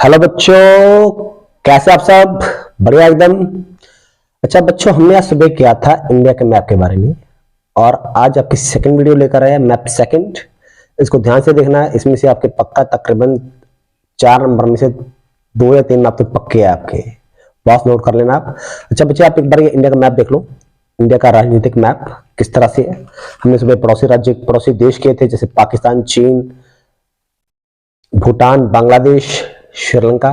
Hello बच्चों, कैसे आप सब? बढ़िया एकदम। अच्छा बच्चों, हमने आज सुबह किया था इंडिया के मैप के बारे में और आज आपकी सेकंड वीडियो लेकर आए हैं, मैप सेकंड। इसको ध्यान से देखना है। इसमें से आपके पक्का तकरीबन 4 नंबर में से 2 या 3 मैप तो पक्के हैं आपके। बॉस नोट कर लेना आप। अच्छा बच्चे, आप एक बार ये इंडिया का मैप देख लो। इंडिया का राजनीतिक मैप किस तरह से है। हमने सुबह पड़ोसी राज्य, पड़ोसी देश किए थे, जैसे पाकिस्तान, चीन, भूटान, बांग्लादेश, श्रीलंका।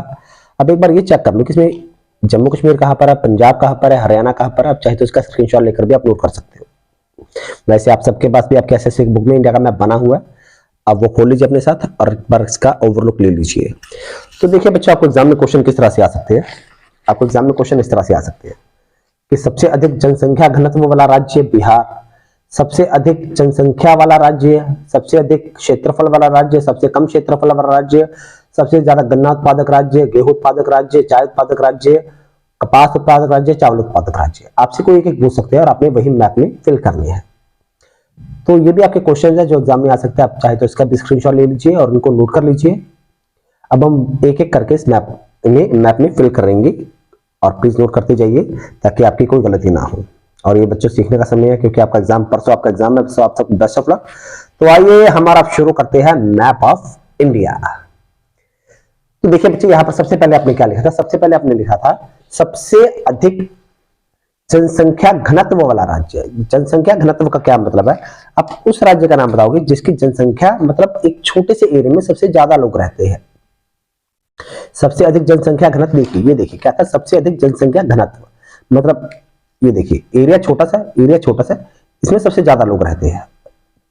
अब एक बार ये चेक कर लो कि इसमें जम्मू कश्मीर कहां पर है, पंजाब कहां पर है, हरियाणा कहां पर है। आप चाहे तो इसका स्क्रीनशॉट लेकर भी आप नोट कर सकते हो। वैसे आप सबके पास भी आपके एसएससी बुक में इंडिया का मैप बना हुआ है। अब वो खोल लीजिए अपने साथ और एक बार इसका ओवरलुक ले लीजिए। तो देखिए बच्चों, आपको एग्जाम में क्वेश्चन किस तरह से आ सकते हैं। आपको एग्जाम में क्वेश्चन इस तरह से आ सकते हैं कि सबसे अधिक जनसंख्या घनत्व वाला राज्य बिहार, सबसे अधिक जनसंख्या वाला राज्य, सबसे अधिक क्षेत्रफल वाला राज्य, सबसे कम क्षेत्रफल वाला राज्य, सबसे ज्यादा गन्ना उत्पादक राज्य, गेहूं उत्पादक राज्य, चाय उत्पादक राज्य, कपास उत्पादक राज्य, चावल उत्पादक राज्य। आपसे कोई एक एक पूछ सकते हैं और आपने वही मैप में फिल करनी है। तो ये भी आपके क्वेश्चन है जो एग्जाम में आ सकते हैं। आप चाहे तो इसका भी स्क्रीनशॉट ले लीजिए और उनको नोट कर लीजिए। अब हम एक एक करके इस मैप में फिल करेंगे और प्लीज नोट करते जाइए ताकि आपकी कोई गलती ना हो। और ये बच्चों सीखने का समय है क्योंकि आपका एग्जाम परसों आपका एग्जाम है। आप सबको बेस्ट ऑफ लक। तो आइए हमारा शुरू करते हैं मैप ऑफ इंडिया। तो देखिए बच्चे, यहां पर सबसे पहले आपने क्या लिखा था? सबसे पहले आपने लिखा था सबसे अधिक जनसंख्या घनत्व वाला राज्य। जनसंख्या घनत्व का क्या मतलब है? आप उस राज्य का नाम बताओगे जिसकी जनसंख्या मतलब एक छोटे से एरिया में सबसे ज्यादा लोग रहते हैं। सबसे अधिक जनसंख्या घनत्व देखिए, ये देखिए क्या था? सबसे अधिक जनसंख्या घनत्व मतलब ये देखिए एरिया छोटा सा, एरिया छोटा सा, इसमें सबसे ज्यादा लोग रहते हैं।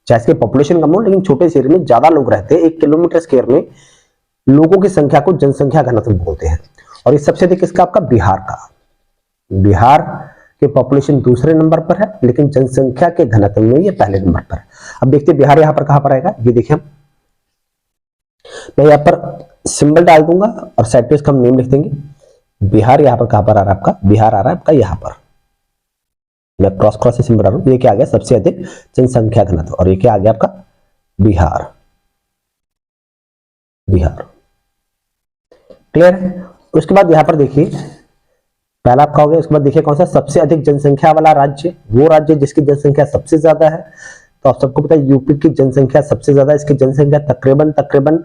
चाहे इसकी पॉपुलेशन कम हो लेकिन छोटे से एरिया में ज्यादा लोग रहते हैं। 1 किलोमीटर स्क्वायर में लोगों की संख्या को जनसंख्या घनत्व बोलते हैं। और ये सबसे अधिक इसका आपका बिहार का। बिहार की पॉपुलेशन दूसरे नंबर पर है लेकिन जनसंख्या के घनत्व में ये पहले नंबर पर है। अब देखते हैं बिहार यहां पर कहां पर आएगा। ये देखिए, मैं यहां पर सिंबल डाल दूंगा और साइड पे इसका हम नेम लिख देंगे। बिहार यहां पर कहां पर आ रहा है आपका? बिहार आ रहा है आपका यहां पर। मैं क्रॉस क्रॉस से सिंबल डाल रहा हूं। ये क्या आ गया? सबसे अधिक जनसंख्या घनत्व। और ये क्या आ गया आपका? बिहार। बिहार क्लियर है? उसके बाद यहां पर देखिए, पहला आपका हो गया। उसके बाद देखिए कौन सा सबसे अधिक जनसंख्या वाला राज्य? वो राज्य जिसकी जनसंख्या सबसे ज्यादा है। तो आप सबको पता है यूपी की जनसंख्या सबसे ज्यादा है। इसकी जनसंख्या तकरीबन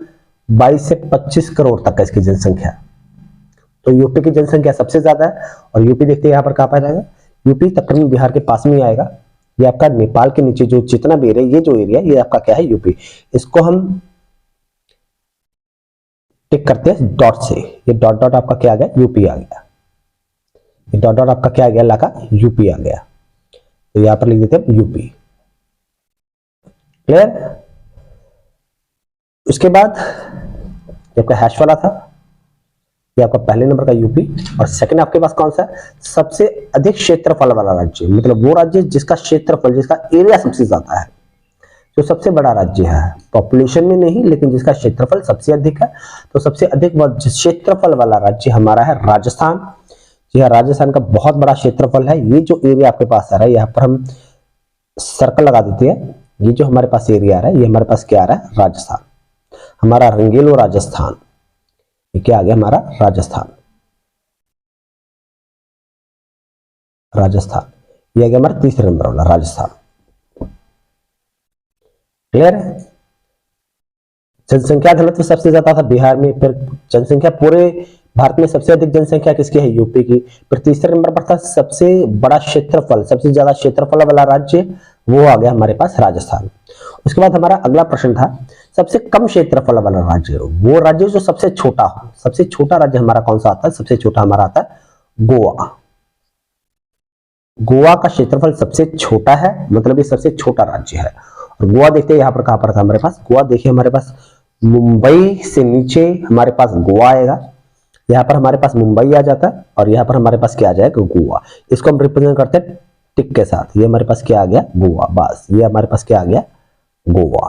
22 से 25 करोड़ तक है इसकी जनसंख्या। तो यूपी की जनसंख्या सबसे ज्यादा है। और यूपी देखते हैं यहां पर कहां पर आएगा? यूपी तकरीबन बिहार के पास में ही आएगा। ये आपका नेपाल के नीचे जो जितना भी एरिया, ये जो एरिया, ये आपका क्या है? यूपी। इसको हम टिक करते हैं डॉट से। ये डॉट डॉट आपका क्या आ गया? यूपी आ गया। ये डॉट डॉट आपका क्या आ गया? लगा यूपी आ गया। तो यहां पर लिख देते हैं यूपी। क्लियर? उसके बाद ये आपका हैश वाला था, ये आपका पहले नंबर का यूपी। और सेकंड आपके पास कौन सा है? सबसे अधिक क्षेत्रफल वाला राज्य, मतलब वो राज्य जिसका क्षेत्रफल, जिसका एरिया सबसे ज्यादा है, जो सबसे बड़ा राज्य है। पॉपुलेशन में नहीं लेकिन जिसका क्षेत्रफल सबसे अधिक है। तो सबसे अधिक क्षेत्रफल वाला राज्य हमारा है राजस्थान। जी हाँ, राजस्थान का बहुत बड़ा क्षेत्रफल है। ये जो एरिया आपके पास आ रहा है, यहाँ पर हम सर्कल लगा देते हैं। ये जो हमारे पास एरिया आ रहा है, ये हमारे पास क्या आ रहा है? राजस्थान। हमारा रंगीलो राजस्थान। ये क्या आ गया? हमारा राजस्थान। राजस्थान ये आ गया हमारा तीसरे नंबर वाला राजस्थान। क्लियर है? जनसंख्या घनत्व सबसे ज्यादा था बिहार में। फिर जनसंख्या पूरे भारत में सबसे अधिक जनसंख्या किसकी है? यूपी की। फिर तीसरे नंबर पर था सबसे बड़ा क्षेत्रफल, सबसे ज्यादा क्षेत्रफल वाला राज्य, वो आ गया हमारे पास राजस्थान। उसके बाद हमारा अगला प्रश्न था सबसे कम क्षेत्रफल वाला राज्य, वो राज्य जो सबसे छोटा हो। सबसे छोटा राज्य हमारा कौन सा आता है? सबसे छोटा हमारा आता है गोवा। गोवा का क्षेत्रफल सबसे छोटा है, मतलब ये सबसे छोटा राज्य है। और गोवा देखते हैं यहां पर कहां पर था हमारे पास? गोवा देखिए हमारे पास मुंबई से नीचे हमारे पास गोवा आएगा। यहाँ पर हमारे पास मुंबई आ जाता है और यहाँ पर हमारे पास क्या आ जाएगा? गोवा। इसको हम रिप्रेजेंट करते हैं टिक के साथ। ये हमारे पास क्या आ गया? गोवा। बस ये हमारे पास क्या आ गया? गोवा।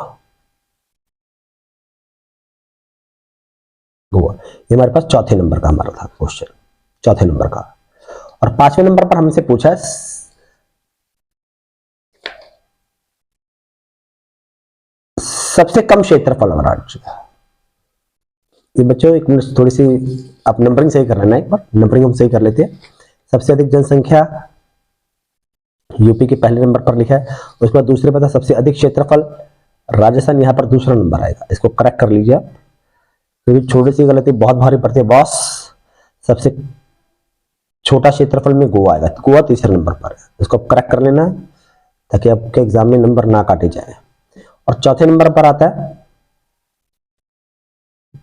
गोवा ये हमारे पास चौथे नंबर का हमारा था क्वेश्चन, चौथे नंबर का। और पांचवें नंबर पर हमसे पूछा है सबसे कम क्षेत्रफल वाला राज्य। ये बच्चों एक मिनट थोड़ी सी आप नंबरिंग सही कर लेना, एक बार नंबरिंग हम सही कर लेते हैं। सबसे अधिक जनसंख्या यूपी के पहले नंबर पर लिखा है, उसके बाद दूसरे पता सबसे अधिक क्षेत्रफल राजस्थान यहाँ पर दूसरा नंबर आएगा, इसको करेक्ट कर लीजिए आप, क्योंकि छोटी सी गलती बहुत भारी पड़ती है बॉस। सबसे छोटा क्षेत्रफल में गोवा आएगा, गोवा तीसरे नंबर पर है, इसको करेक्ट कर लेना ताकि आपके एग्जाम में नंबर ना काटे जाए। और चौथे नंबर पर आता है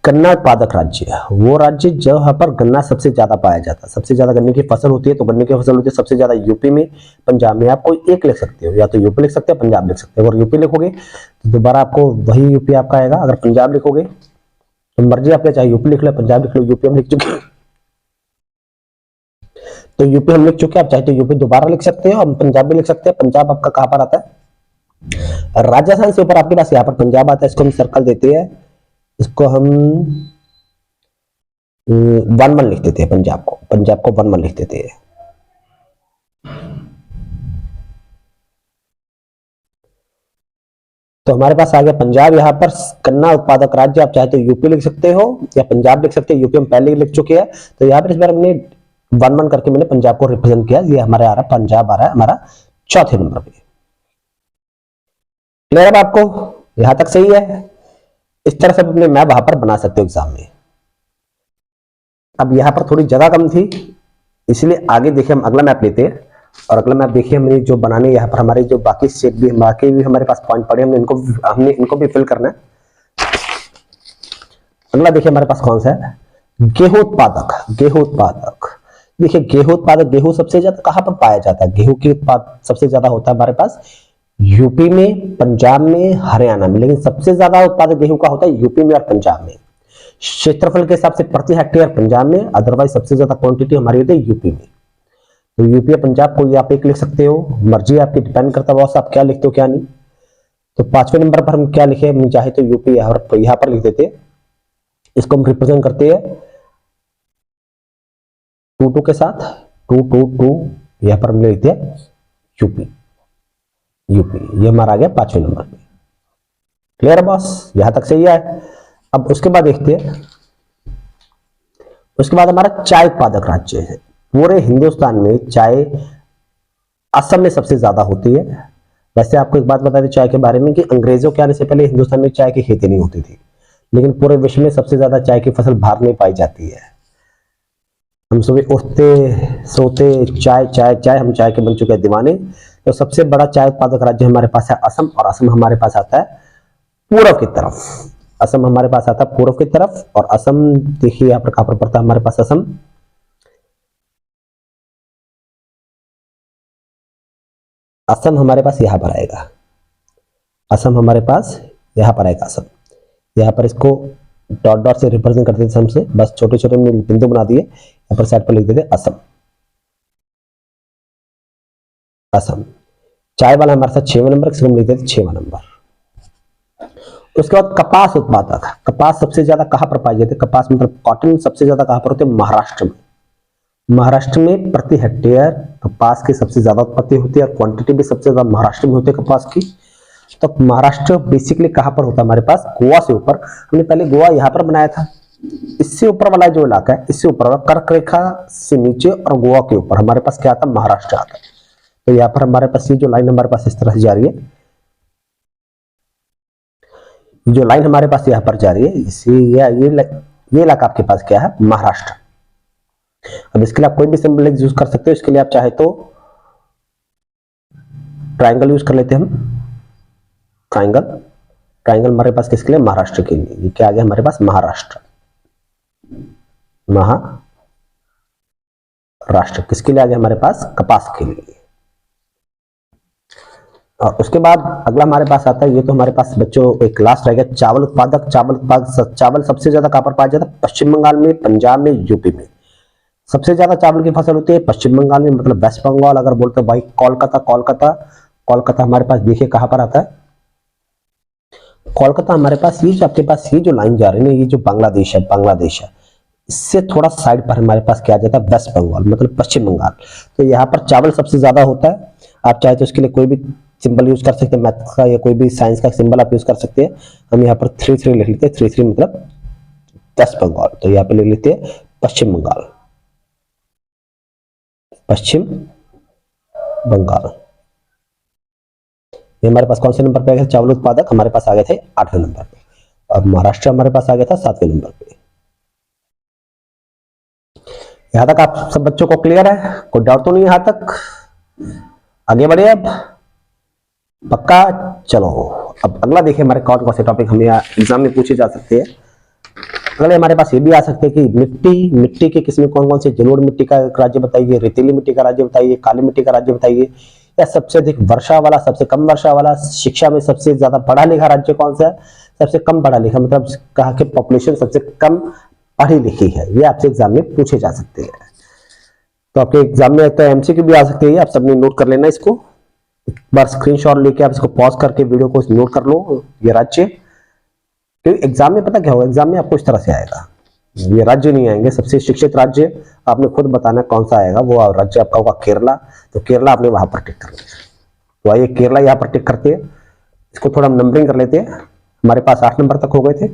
गन्ना उत्पादक राज्य, वो राज्य जहां पर गन्ना सबसे ज्यादा पाया जाता है, सबसे ज्यादा गन्ने की फसल होती है, तो गन्ने की फसल होती है सबसे ज्यादा यूपी में, पंजाब में। आप कोई एक लिख सकते हो, या तो यूपी लिख सकते हो, पंजाब लिख सकते हो। अगर यूपी लिखोगे तो दोबारा आपको वही यूपी आपका आएगा, अगर पंजाब लिखोगे तो मर्जी आपके, चाहे यूपी लिख लो पंजाब लिख लो। यूपी हम लिख चुके हैं, तो यूपी हम लिख चुके हैं, आप चाहे तो यूपी दोबारा लिख सकते हो, हम पंजाब भी लिख सकते हैं। पंजाब आपका कहां पर आता है? राजस्थान से ऊपर आपके पास यहाँ पर पंजाब आता है, इसको हम सर्कल देते हैं, इसको हम 1-1 लिख देते हैं। पंजाब को 1-1 लिख देते हैं। तो हमारे पास आ गया पंजाब यहाँ पर गन्ना उत्पादक राज्य। आप चाहे तो यूपी लिख सकते हो या पंजाब लिख सकते हो, यूपी हम पहले ही लिख चुके हैं, तो यहाँ पर इस बार हमने 1-1 करके मैंने पंजाब को रिप्रेजेंट किया। ये हमारे आ रहा है, पंजाब आ रहा है हमारा चौथे नंबर पे। क्लियर है आपको? यहां तक सही है? इस तरह से अपने मैप वहां पर बना सकते हो एग्जाम में। अब यहां पर थोड़ी जगह कम थी, इसलिए आगे देखिए हम अगला मैप लेते हैं, और अगला मैप देखिए हमने जो बनाने, यहाँ पर हमारे जो बाकी स्टेट भी, बाकी भी हमारे पास पॉइंट पड़े, हमने इनको भी फिल करना है। अगला देखिए हमारे पास कौन सा है, गेहूं उत्पादक। देखिए गेहूं उत्पादक, गेहूं सबसे ज्यादा कहां पर पाया जाता है? गेहूं की उत्पाद सबसे ज्यादा होता है हमारे पास यूपी में, पंजाब में, हरियाणा में, लेकिन सबसे ज्यादा उत्पादक गेहूं का होता है यूपी में और पंजाब में। क्षेत्रफल के हिसाब से प्रति हेक्टेयर पंजाब में, अदरवाइज सबसे ज्यादा क्वांटिटी हमारी होती है यूपी में। तो यूपी या पंजाब को आप एक लिख सकते हो, मर्जी आपकी, डिपेंड करता है बॉस आप क्या लिखते हो क्या नहीं। तो 5वें नंबर पर हम क्या लिखे, हम चाहे तो यूपी यहां पर लिख देते, इसको हम रिप्रेजेंट करते हैं 2-2 के साथ, 2-2-2, यहां पर हम लिखते हैं यूपी। ये हमारा आ गया 5वें नंबर पे। क्लियर है बॉस? यहां तक सही है। अब उसके बाद देखते हैं, उसके बाद हमारा चाय उत्पादक राज्य है। पूरे हिंदुस्तान में चाय असम में सबसे ज्यादा होती है। वैसे आपको एक बात बता दें चाय के बारे में कि अंग्रेजों के आने से पहले हिंदुस्तान में चाय की खेती नहीं होती थी, लेकिन पूरे विश्व में सबसे ज्यादा चाय की फसल भारत में पाई जाती है। हम सुबह उठते सोते चाय चाय चाय, हम चाय के बन चुके हैं दीवाने। तो सबसे बड़ा चाय उत्पादक राज्य हमारे पास है असम, और असम हमारे पास आता है पूर्व की तरफ। असम हमारे पास आता है पूर्व की तरफ, और असम देखिए यहाँ पर कहां पर पड़ता है हमारे पास असम। असम हमारे पास यहां पर आएगा, असम हमारे पास यहां पर आएगा असम। यहां पर इसको डॉट डॉट से रिप्रेजेंट कर देते हमसे, बस छोटे छोटे बिंदु बना दिए, यहां पर साइड पर लिख देते असम। असम चाय वाला हमारे साथ 6वें नंबर, इसको हम लिख देते 6वां नंबर। उसके बाद कपास उत्पादक। कपास सबसे ज्यादा कहां पर पाई जाती है? कपास मतलब कॉटन सबसे ज्यादा कहां पर होते हैं? महाराष्ट्र में। महाराष्ट्र में प्रति हेक्टेयर कपास की सबसे ज्यादा उत्पत्ति होती है, और क्वांटिटी भी सबसे ज्यादा महाराष्ट्र में होती है कपास की। तो महाराष्ट्र बेसिकली कहां पर होता है हमारे पास? गोवा से ऊपर। हमने पहले गोवा यहां पर बनाया था, इससे ऊपर वाला जो इलाका है, इससे ऊपर वाला कर्क रेखा से नीचे और गोवा के ऊपर हमारे पास क्या आता है? महाराष्ट्र आता है। तो यहाँ पर हमारे पास ये जो लाइन हमारे पास इस तरह से जा रही है, जो लाइन हमारे पास यहाँ पर जा रही है, ये इलाका आपके पास क्या है? महाराष्ट्र। अब इसके लिए आप कोई भी सिंबल यूज कर सकते हो। इसके लिए आप चाहे तो ट्राइंगल यूज कर लेते हैं हम। ट्राइंगल हमारे पास किसके लिए? महाराष्ट्र के लिए। ये क्या आ गया हमारे पास? महाराष्ट्र। महाराष्ट्र किसके लिए आ गया हमारे पास? कपास के लिए। और उसके बाद अगला हमारे पास आता है, ये तो हमारे पास बच्चों एक लास्ट रह गया, चावल उत्पादक। चावल सबसे ज्यादा कहां पर पाया जाता है? पश्चिम बंगाल में, पंजाब में, यूपी में। सबसे ज्यादा चावल की फसल होती है पश्चिम बंगाल में, मतलब वेस्ट बंगाल। अगर बोलते हैं भाई कोलकाता हमारे पास देखिए कहां पर आता है? कोलकाता हमारे पास ये जो आपके पास ये जो लाइन जा रही है, ये जो बांग्लादेश है, इससे थोड़ा साइड पर हमारे पास क्या आ जाता है? वेस्ट बंगाल, मतलब पश्चिम बंगाल। तो यहाँ पर चावल सबसे ज्यादा होता है। आप चाहे तो इसके लिए कोई भी सिंबल यूज कर सकते हैं, मैथ का या कोई भी साइंस का सिंबल आप यूज कर सकते हैं। हम यहाँ पर 3-3 लिख लेते हैं। 3-3 मतलब वेस्ट बंगाल, तो यहाँ पे ले लेते हैं पश्चिम बंगाल, पश्चिम बंगाल। ये हमारे पास कौन से नंबर पे आ गए? चावल उत्पादक हमारे पास आ गए थे 8वें नंबर पे, और महाराष्ट्र हमारे पास आ गया था 7वें नंबर पे। यहां तक आप सब बच्चों को क्लियर है? कोई डाउट तो नहीं यहां तक? आगे बढ़े अब पक्का। चलो अब अगला देखिए हमारे कौन कौन से टॉपिक हमें एग्जाम में पूछे जा सकते हैं। अगले हमारे पास ये भी आ सकते हैं कि मिट्टी के किस्में कौन कौन से? जलोढ़ मिट्टी का राज्य बताइए, रेतीली मिट्टी का राज्य बताइए, काली मिट्टी का राज्य बताइए, या सबसे अधिक वर्षा वाला, सबसे कम वर्षा वाला, शिक्षा में सबसे ज्यादा पढ़ा लिखा राज्य कौन सा है, सबसे कम पढ़ा लिखा, मतलब कहा कि पॉपुलेशन सबसे कम पढ़ी लिखी है। ये आपसे एग्जाम में पूछे जा सकते हैं। तो आपके एग्जाम में तो एमसीक्यू भी आ सकते हैं, आप सबने नोट कर लेना इसको। एक बार स्क्रीनशॉट लेके आप इसको पॉज करके वीडियो को नोट कर लो ये राज्य। क्योंकि एग्जाम में पता क्या होगा, एग्जाम में आपको इस तरह से आएगा, ये राज्य नहीं आएंगे। सबसे शिक्षित राज्य आपने खुद बताना कौन सा आएगा, वो राज्य आपका होगा केरला। तो केरला आपने वहां पर टिक करना है। तो आइए केरला यहाँ पर टिक करते हैं। इसको थोड़ा नंबरिंग कर लेते हैं। हमारे पास 8 नंबर तक हो गए थे।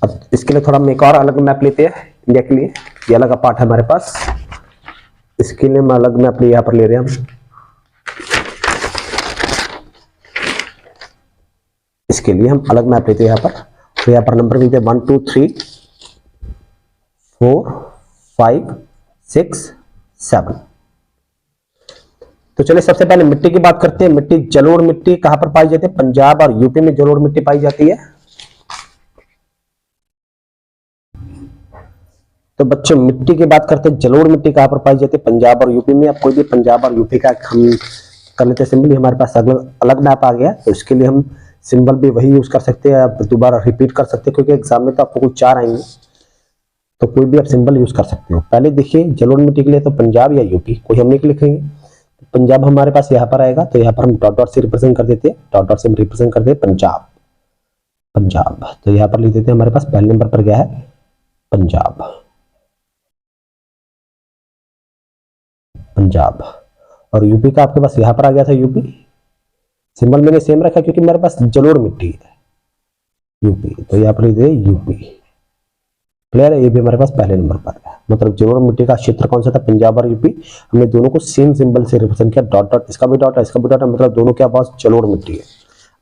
अब इसके लिए थोड़ा हम एक और अलग मैप लेते हैं इंडिया के लिए। ये अलग पार्ट है हमारे पास, इसके लिए हम अलग मैप यहाँ पर ले रहे हैं हम। इसके लिए हम अलग मैप लेते हैं यहाँ पर। तो यहाँ पर नंबर मिलते हैं 1 2 3 4 5 6 7। तो चलिए सबसे पहले मिट्टी की बात करते हैं। मिट्टी, जलोढ़ मिट्टी कहां पर पाई जाती है? पंजाब और यूपी में जलोढ़ मिट्टी पाई जाती है। तो बच्चों मिट्टी की बात करते हैं, जलोढ़ मिट्टी कहां पर पाई जाती है? पंजाब और यूपी में। अब कोई भी पंजाब और यूपी का हम कर लेते हैं सिंबल। हमारे पास अलग मैप आ गया, तो इसके लिए हम सिंबल भी वही यूज कर सकते हैं। आप दोबारा रिपीट कर सकते हैं, क्योंकि एग्जाम में तो आपको कुछ 4 आएंगे, तो कोई भी आप सिंबल यूज कर सकते हो। पहले देखिए जलोढ़ मिट्टी के लिए तो पंजाब या यूपी कोई हम नहीं लिखेंगे। पंजाब हमारे पास यहाँ पर आएगा, तो यहाँ पर हम डॉट डॉट से रिप्रेजेंट कर देते हैं। डॉट डॉट से हम रिप्रेजेंट कर देते पंजाब, पंजाब। तो यहाँ पर लिख देते हैं हमारे पास पहले नंबर पर गया है पंजाब, पंजाब। और यूपी का आपके पास यहाँ पर आ गया था यूपी। सिंबल मैंने सेम रखा क्योंकि मेरे पास जलोढ़ मिट्टी है, यूपी। तो यहाँ पर लिख दे यूपी। क्लियर है? ये भी हमारे पास पहले नंबर पर है। मतलब जलोढ़ मिट्टी का क्षेत्र कौन सा था? पंजाब और यूपी। हमने दोनों को सेम सिंबल से रिप्रेजेंट किया। डॉट डॉट, इसका भी डॉट है, इसका भी डॉट है, मतलब दोनों के पास जलोढ़ मिट्टी है।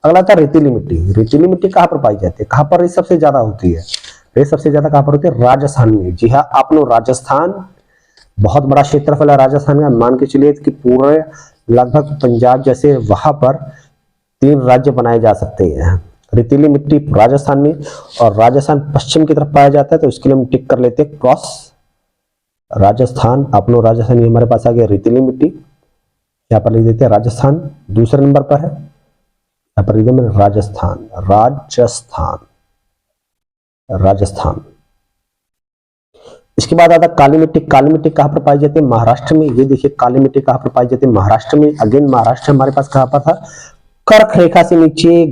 अगला था रेतीली मिट्टी। रेतीली मिट्टी कहाँ पर पाई जाती है? कहाँ पर सबसे ज्यादा होती है? ये सबसे ज्यादा कहाँ पर होती है? राजस्थान में। जी हाँ, आप लोग राजस्थान, बहुत बड़ा क्षेत्रफल है राजस्थान का। मान के चलिए कि पूरे लगभग पंजाब जैसे वहां पर 3 राज्य बनाए जा सकते हैं। रेतीली मिट्टी राजस्थान में, और राजस्थान पश्चिम की तरफ पाया जाता है, तो इसके लिए हम टिक कर लेते हैं क्रॉस राजस्थान। आप लोग राजस्थान, ये हमारे पास आ गया रेतीली मिट्टी। यहाँ पर लिख देते हैं राजस्थान, दूसरे नंबर पर है। यहाँ पर लिख देते हैं राजस्थान, राजस्थान, राजस्थान। इसके बाद आता काली मिट्टी। काली मिट्टी कहां पर पाई जाती है? महाराष्ट्र में। ये देखिए काली मिट्टी कहां पर पाई जाती है? महाराष्ट्र में। अगेन महाराष्ट्र हमारे पास कहां पर था? कर्क रेखा से नीचे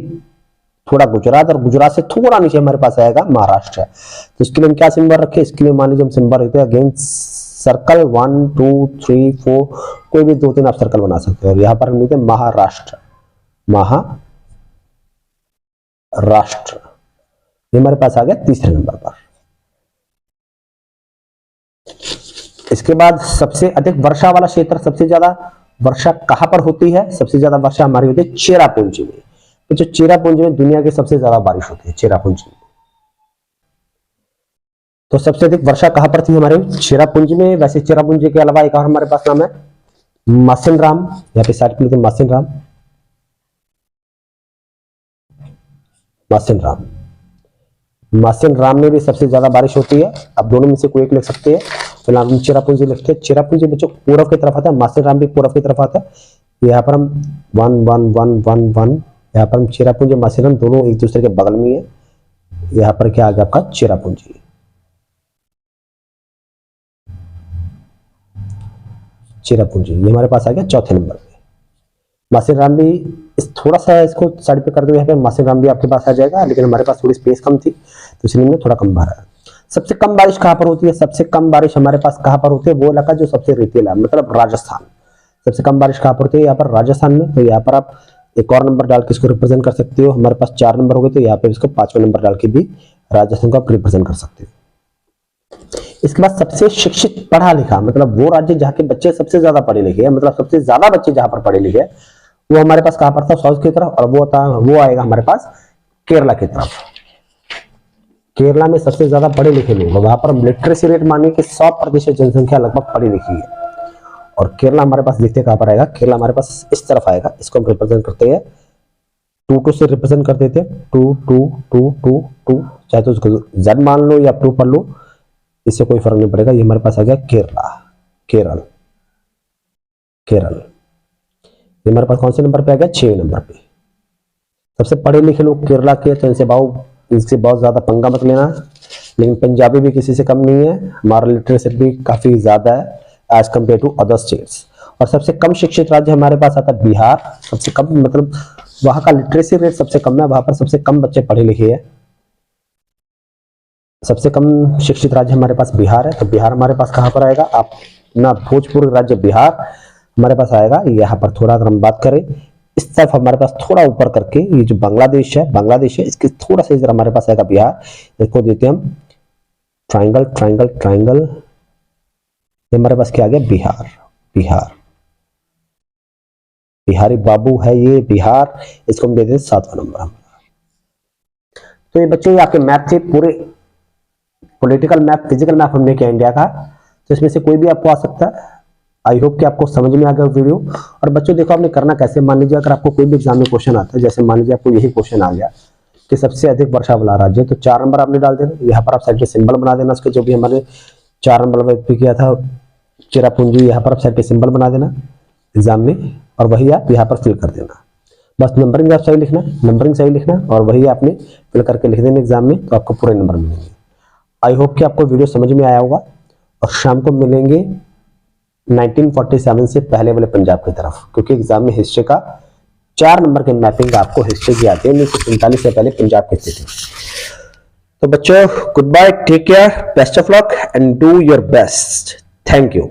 थोड़ा गुजरात, और गुजरात से थोड़ा नीचे हमारे पास आएगा महाराष्ट्र। तो इसके लिए हम क्या सिंबल रखे? इसके लिए मान लीजिए हम सिंबल रखते हैं अगेन सर्कल 1 2 3 4, कोई भी 2 3 आप सर्कल बना सकते हो। और यहाँ पर हम लिखते हैं महाराष्ट्र, महाराष्ट्र। ये हमारे पास आ गया तीसरे नंबर पर। इसके बाद सबसे अधिक वर्षा वाला क्षेत्र, सबसे ज्यादा वर्षा कहां पर होती है? सबसे ज्यादा वर्षा हमारी होती है चेरापूंजी में। तो जो चेरापूंजी में दुनिया की सबसे ज्यादा बारिश होती है, चेरापूंजी में। तो सबसे अधिक वर्षा कहां पर थी? हमारे चेरापूंजी में। वैसे चेरापूंजी के अलावा एक और हमारे पास नाम है मासिनराम। यहाँ पे साइड पे लिखते हैं मासिनराम, मासिनराम। मासिनराम में भी सबसे ज्यादा बारिश होती है। अब दोनों में से कोई एक लिख सकते हैं। फिलहाल हम चेरापूंजी लिखते हैं। चेरापूंजी बच्चों पूर्व की तरफ आता है, मासिनराम भी पूर्व की तरफ आता है। यहाँ पर हम 1 1 1 1 1, यहाँ पर हम चेरापूंजी मासिनराम दोनों एक दूसरे के बगल में है। यहाँ पर क्या आ गया आपका? चेरापूंजी, चेरापूंजी। ये हमारे पास आ गया चौथे नंबर पे। मासिनराम भी इस थोड़ा सा इसको साइड पे कर दो, यहाँ पे मासिनराम भी आपके पास आ जाएगा, लेकिन हमारे पास थोड़ी स्पेस कम थी तो इसलिए हमने थोड़ा कम भरा। सबसे कम बारिश कहां पर होती है? सबसे कम बारिश हमारे पास कहां पर होती है? वो इलाका जो सबसे रेतीला, मतलब राजस्थान। सबसे कम बारिश कहां पर होती है? यहाँ पर राजस्थान में। तो यहाँ पर आप एक और नंबर डाल के इसको रिप्रेजेंट कर सकते हो। हमारे पास 4 नंबर हो गए, तो यहाँ पे इसको 5वें नंबर डाल के भी राजस्थान को आप रिप्रेजेंट कर सकते हो। इसके बाद सबसे शिक्षित पढ़ा लिखा, मतलब वो राज्य जहाँ के बच्चे सबसे ज्यादा पढ़े लिखे हैं, मतलब सबसे ज्यादा बच्चे जहां पर पढ़े लिखे हैं, वो हमारे पास कहां पर था, साउथ की तरफ, और वो आएगा हमारे पास केरला की तरफ। केरला में सबसे ज्यादा पढ़े लिखे लोग, वहां पर लिटरेसी रेट मानिए कि 100% जनसंख्या लगभग पढ़ी लिखी है। और केरला हमारे पास देखते कहां पर आएगा, केरला हमारे पास इस तरफ आएगा, इसको हम रिप्रेजेंट करते हैं 2 से रिप्रेजेंट कर देते हैं, 2 चाहे तो उसको जेड मान लो या 2 पर लो, इससे कोई फर्क नहीं पड़ेगा। ये हमारे पास आ गया केरला, केरल। ये हमारे पास कौन से नंबर पे आ गया, 6 नंबर पे। सबसे पढ़े लिखे लोग केरला के, तो इनसे बहुत ज्यादा पंगा मत लेना, लेकिन पंजाबी भी किसी से कम नहीं है, हमारा लिटरेसी भी काफी ज्यादा है as compare to other states. और सबसे कम शिक्षित राज्य हमारे पास आता है बिहार, सबसे कम, मतलब वहां का लिटरेसी रेट सबसे कम है, वहां पर सबसे कम बच्चे पढ़े लिखे हैं। सबसे कम शिक्षित राज्य हमारे पास बिहार है, तो बिहार हमारे पास कहां पर आएगा, आप ना भोजपुर राज्य बिहार हमारे पास आएगा यहाँ पर। थोड़ा अगर हम बात करें इस तरफ हमारे पास थोड़ा ऊपर करके, ये जो बांग्लादेश है इसके थोड़ा सा इधर हमारे पास आएगा बिहार। इसको देते हम ट्राइंगल, ये हमारे पास क्या आ गया, बिहार। बिहारी बाबू है ये बिहार, इसको हम देते हैं 7वां नंबर। तो ये बच्चे आपके मैप थे, पूरे पॉलिटिकल मैप, फिजिकल मैप हमने किया इंडिया का, तो इसमें से कोई भी आपको आ सकता है। आई होप कि आपको समझ में आ गया वीडियो। और बच्चों देखो आपने करना कैसे, मान लीजिए अगर आपको कोई भी एग्जाम में क्वेश्चन आता है, जैसे मान लीजिए आपको यही क्वेश्चन आ गया कि सबसे अधिक वर्षा वाला राज्य, तो 4 नंबर आपने डाल देना, यहाँ पर आप साइड पे सिंबल बना देना उसके, जो भी हमारे 4 नंबर में पे किया था चेरापूंजी, यहाँ पर आप साइड पे सिंबल बना देना एग्जाम में, और वही आप यहाँ पर फिल कर देना। बस नंबरिंग आप सही लिखना, और वही आपने फिल करके लिख देना एग्जाम में, तो आपको पूरे नंबर मिलेंगे। आई होप कि आपको वीडियो समझ में आया होगा। और शाम को मिलेंगे 1947 से पहले वाले पंजाब की तरफ, क्योंकि एग्जाम में हिस्ट्री का 4 नंबर के मैपिंग आपको हिस्ट्री की आती है, 1947 से पहले पंजाब की स्थिति। तो बच्चों good bye, take care, best of luck and do your best. Thank you.